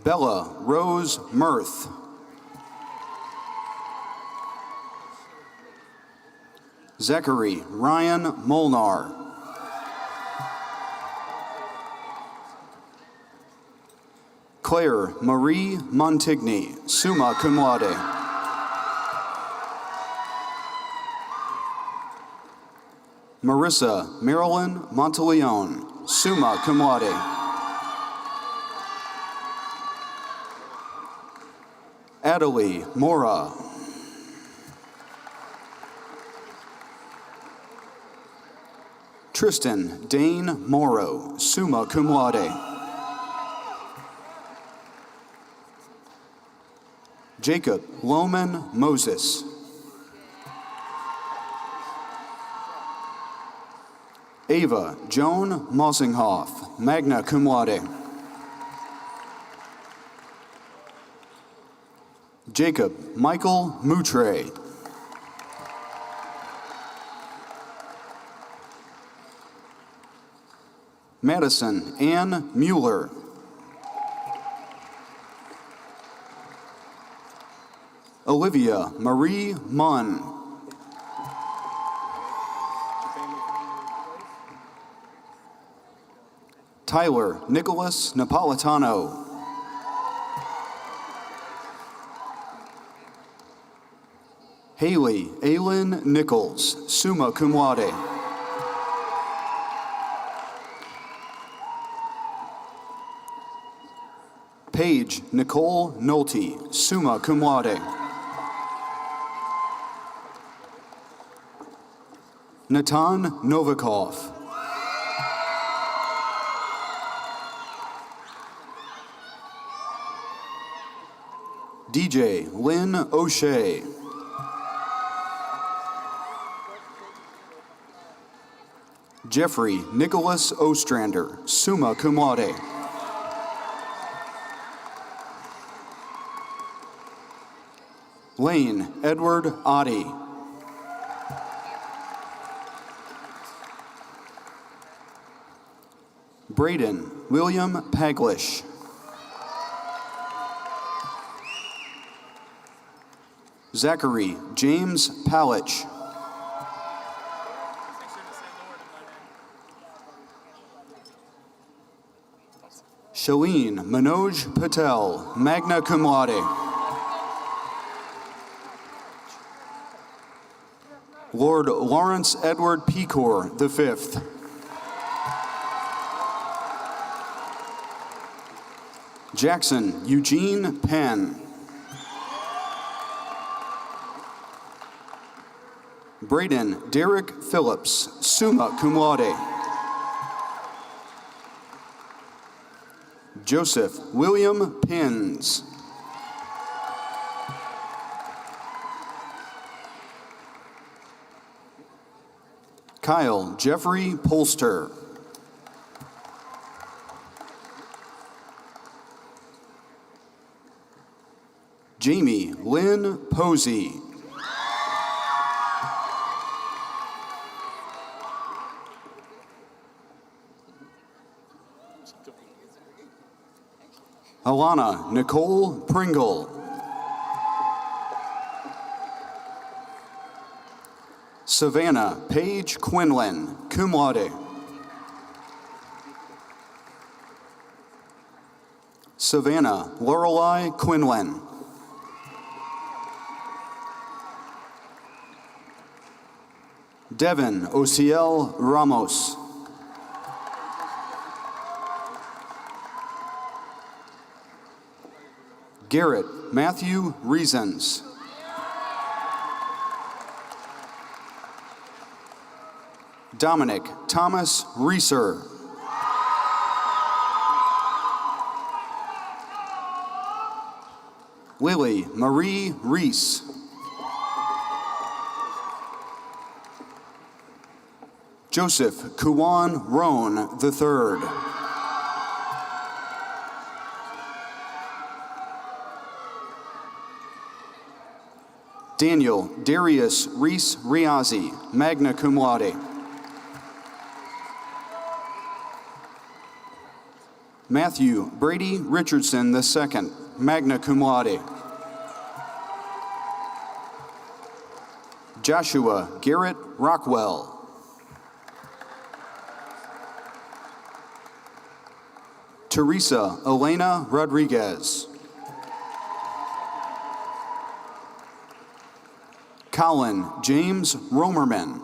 Bella Rose Mirth. Zachary Ryan Molnar. Claire Marie Montigny, summa cum laude. Marissa Marilyn Monteleone, summa cum laude. Adelie Mora. Tristan Dane Morrow, summa cum laude. Jacob Loman Moses. Ava Joan Mosinghoff, magna cum laude. Jacob Michael Moutre. Madison Ann Mueller. Olivia Marie Munn. Tyler Nicholas Napolitano. Haley Aylin Nichols, summa cum laude. Paige Nicole Nolte, summa cum laude. Natan Novikov. DJ Lynn O'Shea. Jeffrey Nicholas Ostrander, summa cum laude. Lane Edward Oddie. Braden William Paglish. Zachary James Palich. Shalene Manoj Patel, magna cum laude. Lord Lawrence Edward Pecor V. Jackson Eugene Penn. Braden Derek Phillips, summa cum laude. Joseph William Pins. Kyle Jeffrey Polster. Jamie Lynn Posey. Alana Nicole Pringle. Savannah Paige Quinlan, cum laude. Savannah Lorelei Quinlan. Devin Ociel Ramos. Garrett Matthew Reasons. Dominic Thomas Reeser. Lily Marie Reese. Joseph Kuwan Roan III. Daniel Darius Reese Riazzi, magna cum laude. Matthew Brady Richardson II, magna cum laude. Joshua Garrett Rockwell. Teresa Elena Rodriguez. Colin James Romerman.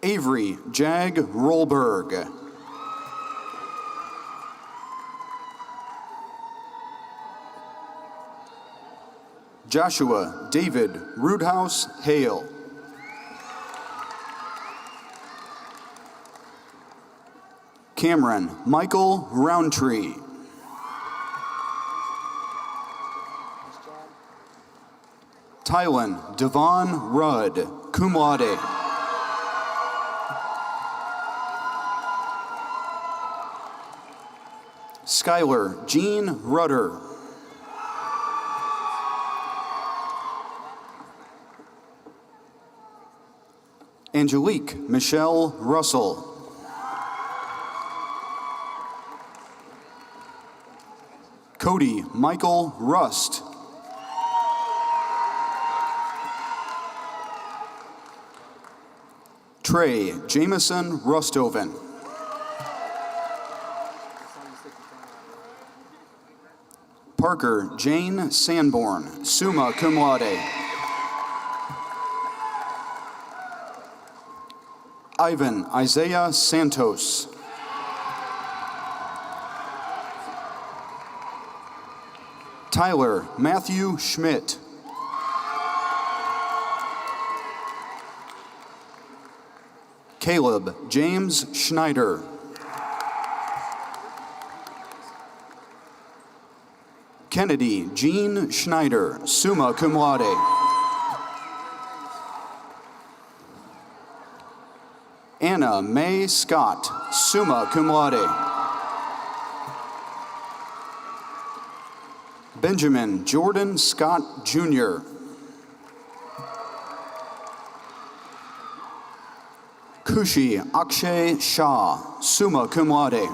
Avery Jag Rolberg. Joshua David Roodhouse Hale. Cameron Michael Roundtree. Tylen Devon Rudd. cum laude. Skylar Jean Rudder. Angelique Michelle Russell. Cody Michael Rust. Trey Jameson Rustoven. Parker Jane Sanborn, summa cum laude. Ivan Isaiah Santos. Tyler Matthew Schmidt. Caleb James Schneider. Kennedy Jean Schneider, summa cum laude. Anna Mae Scott, summa cum laude. Benjamin Jordan Scott, Jr. Kushi Akshay Shah, summa cum laude.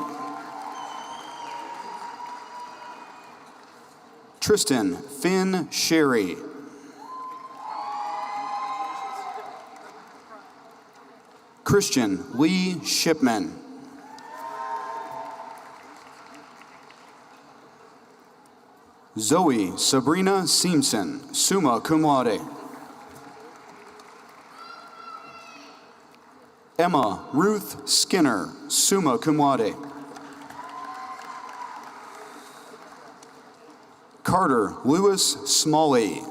Tristan Finn Sherry. Christian Lee Shipman. Zoe Sabrina Seamson, summa cum laude. Emma Ruth Skinner, summa cum laude. Carter Lewis Smalley.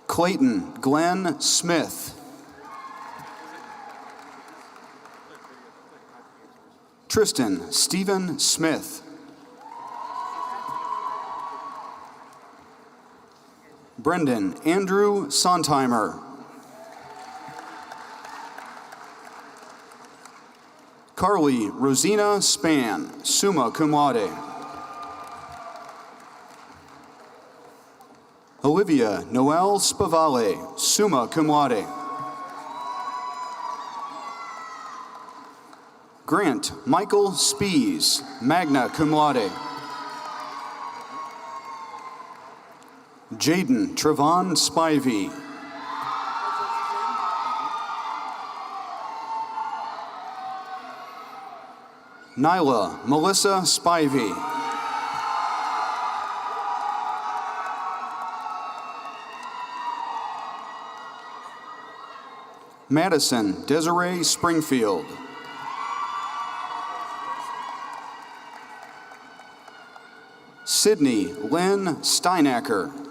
Clayton Glenn Smith. Tristan Stephen Smith. Brendan Andrew Sontheimer. Carly Rosina Span, summa cum laude. Olivia Noel Spavale, summa cum laude. Grant Michael Spees, magna cum laude. Jaden Trevon Spivey. Nyla Melissa Spivey. Madison Desiree Springfield. Sydney Lynn Steinacker.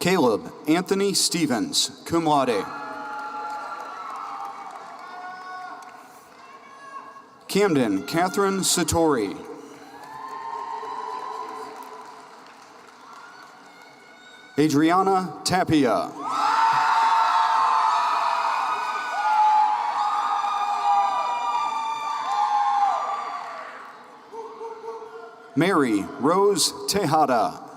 Caleb Anthony Stevens, cum laude. Camden Catherine Satori. Adriana Tapia. Mary Rose Tejada.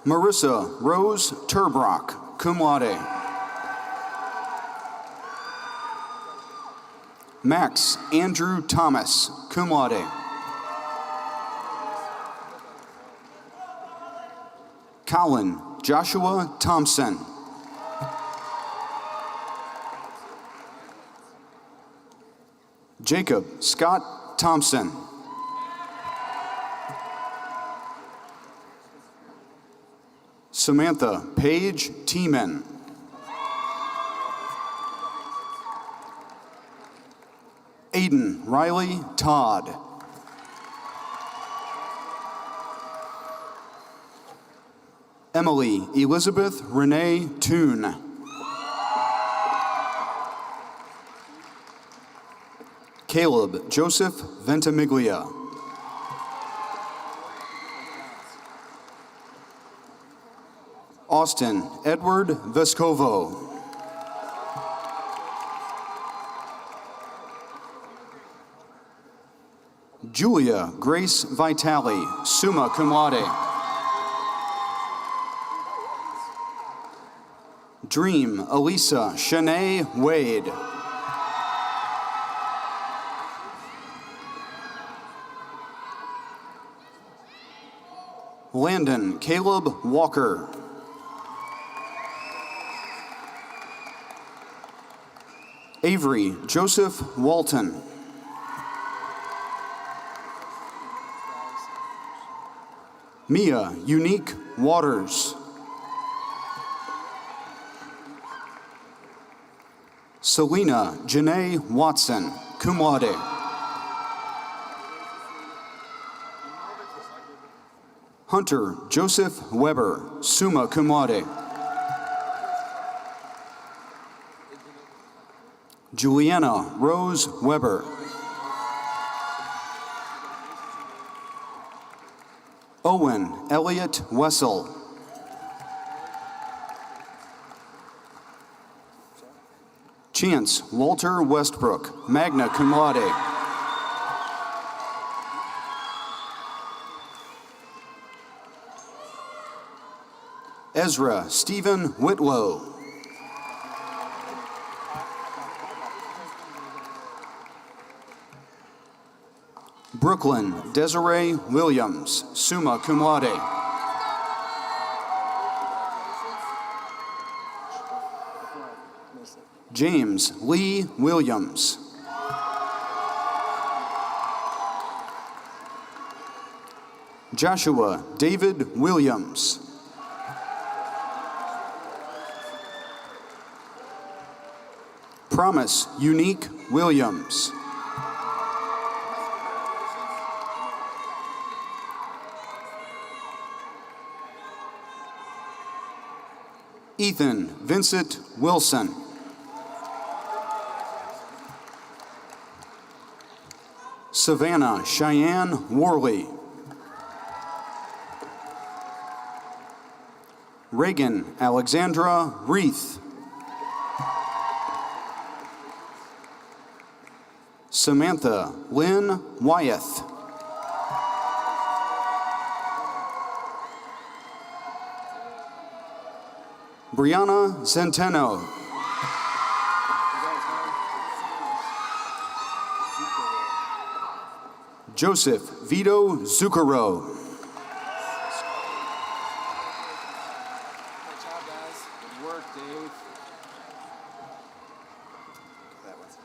Marissa Rose Turbrock, cum laude. Max Andrew Thomas, cum laude. Colin Joshua Thompson. Jacob Scott Thompson. Samantha Paige Tiemann. Aiden Riley Todd. Emily Elizabeth Renee Toon. Caleb Joseph Ventimiglia. Austin Edward Vescovo. Julia Grace Vitale, summa cum laude. Dream Elisa Shanae Wade. Landon Caleb Walker. Avery Joseph Walton. Mia Unique Waters. Selena Janae Watson, cum laude. Hunter Joseph Weber, summa cum laude. Juliana Rose Weber. Owen Elliott Wessel. Chance Walter Westbrook, magna cum laude. Ezra Stephen Whitlow. Brooklyn Desiree Williams, summa cum laude. James Lee Williams. Joshua David Williams. Promise Unique Williams. Ethan Vincent Wilson. Savannah Cheyenne Worley. Reagan Alexandra Reith. Samantha Lynn Wyeth. Brianna Centeno. Joseph Vito Zucchero. Good job, guys. Good work, Dave. That was.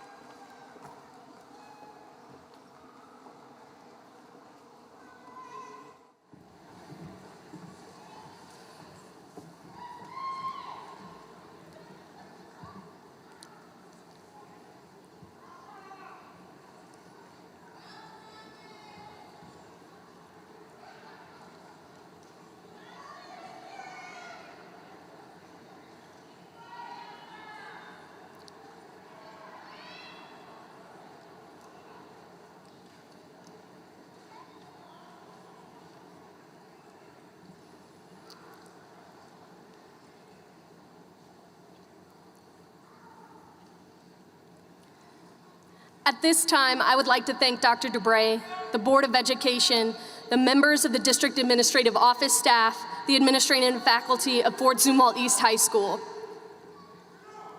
At this time, I would like to thank Dr. Dubray, the Board of Education, the members of the District Administrative Office staff, the administrative and faculty of Fort Zumwalt East High School.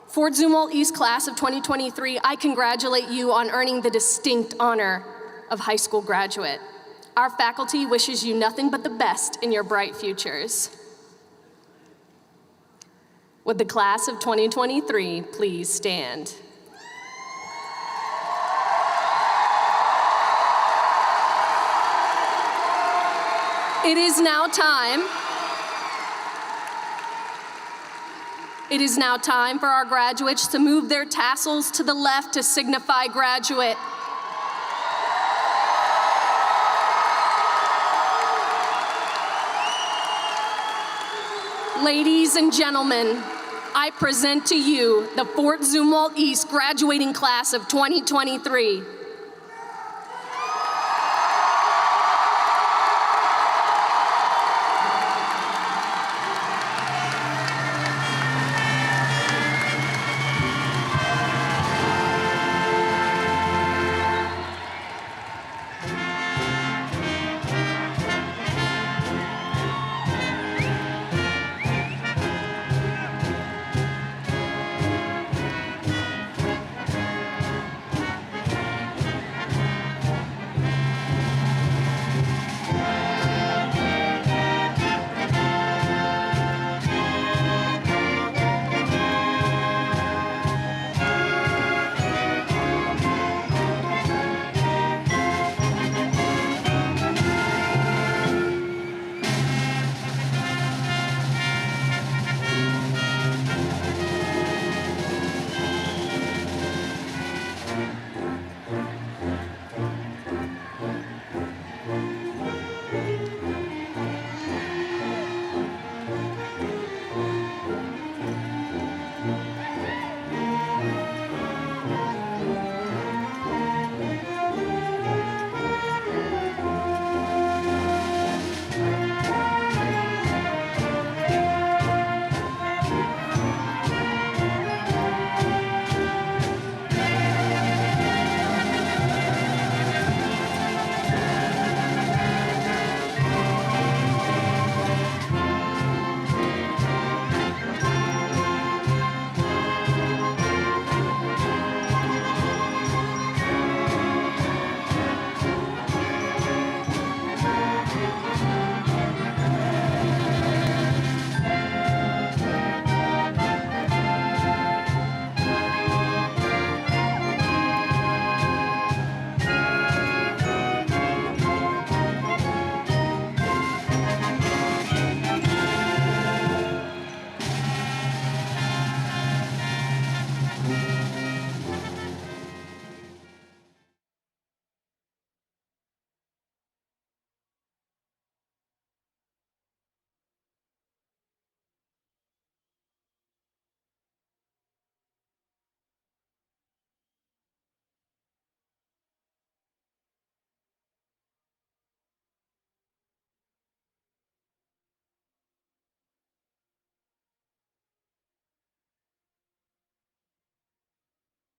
Fort Zumwalt East class of 2023, I congratulate you on earning the distinct honor of high school graduate. Our faculty wishes you nothing but the best in your bright futures. Would the class of 2023 please stand? It is now time for our graduates to move their tassels to the left to signify graduate. Ladies and gentlemen, I present to you the Fort Zumwalt East graduating class of 2023.